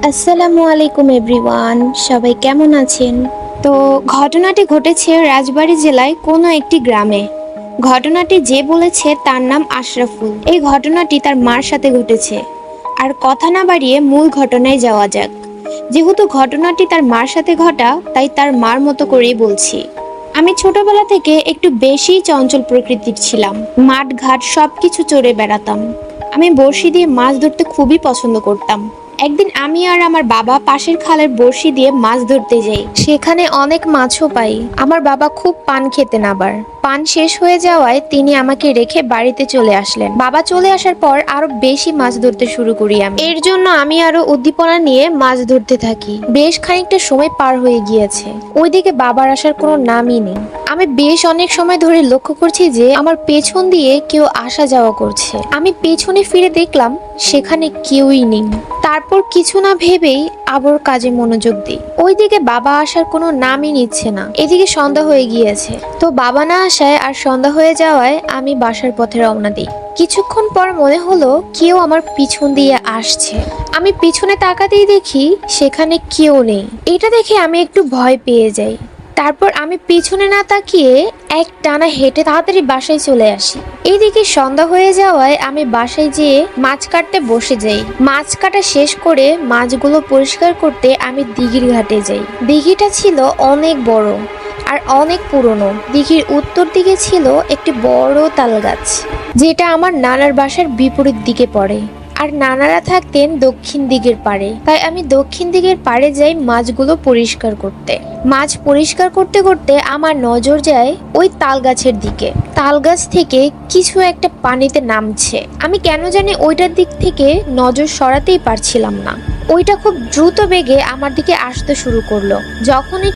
আসসালামু আলাইকুম এভরিওয়ান, সবাই কেমন আছেন? তো ঘটনাটি ঘটেছে রাজবাড়ী জেলায় কোনো একটি গ্রামে। ঘটনাটি যে বলেছে তার নাম আশরাফুল। এই ঘটনাটি তার মার সাথে ঘটেছে। আর কথা না বাড়িয়ে মূল ঘটনায় যাওয়া যাক। যেহেতু ঘটনাটি তার মার সাথে ঘটা, তাই তার মার মতো করেই বলছি। আমি ছোটবেলা থেকে একটু বেশি চঞ্চল প্রকৃতির ছিলাম। মাঠ ঘাট সবকিছু চড়ে বেড়াতাম। আমি বড়শি দিয়ে মাছ ধরতে খুবই পছন্দ করতাম। একদিন আমি আর আমার বাবা পাশের খালের বড়শি দিয়ে মাছ ধরতে যাই। সেখানে অনেক মাছও পাই। আমার বাবা খুব পান খেতেন, আবার পান শেষ হয়ে যাওয়ায় তিনি আমাকে রেখে বাড়িতে চলে আসলেন। বাবা চলে আসার পর আরো বেশি মাছ ধরতে শুরু করি আমি। এর জন্য আমি আরো উদ্দীপনা নিয়ে মাছ ধরতে থাকি। বেশ খানিকটা সময় পার হয়ে গিয়েছে, ওইদিকে বাবার আসার কোনো নামই নেই। আমি বেশ অনেক সময় ধরে লক্ষ্য করছি যে আমার পেছন দিয়ে কেউ আসা যাওয়া করছে। আমি পেছনে ফিরে দেখলাম সেখানে কেউই নেই। তারপর কিছু না ভেবেই আবার কাজে মনোযোগ দিই। ওইদিকে বাবা আসার কোনো নামই নিচ্ছে না। এদিকে সন্ধ্যা হয়ে গিয়েছে, তো বাবা না আসায় আর সন্ধ্যা হয়ে যাওয়ায় আমি বাসার পথে রওনা দিই। কিছুক্ষণ পর মনে হলো কেউ আমার পিছন দিয়ে আসছে। আমি পিছনে তাকাতেই দেখি সেখানে কেউ নেই। এটা দেখে আমি একটু ভয় পেয়ে যাই। তারপর আমি পিছনে না তাকিয়ে এক টানা হেঁটে তাড়াতাড়ি বাসায় চলে আসি। এইদিকে সন্ধ্যা হয়ে যাওয়ায় আমি বাসায় যেয়ে মাছ কাটতে বসে যাই। মাছ কাটা শেষ করে মাছগুলো পরিষ্কার করতে আমি দিঘির ঘাটে যাই। দিঘিটা ছিল অনেক বড় আর অনেক পুরনো। দিঘির উত্তর দিকে ছিল একটি বড় তাল গাছ, যেটা আমার নানার বাসার বিপরীত দিকে পড়ে। আর নানারা থাকতেন দক্ষিণ দিকের পাড়ে, তাই আমি দক্ষিণ দিকের পাড়ে যাই মাছগুলো পরিষ্কার করতে। মাছ পরিষ্কার করতে করতে আমার নজর যায় ওই তাল গাছের দিকে। তাল গাছ থেকে কিছু একটা পানিতে নামছে। আমি কেন জানি ওইটার দিক থেকে নজর সরাতেই পারছিলাম না। ওইটা খুব দ্রুত বেগে আমার দিকে আসতে শুরু করলো। যখনই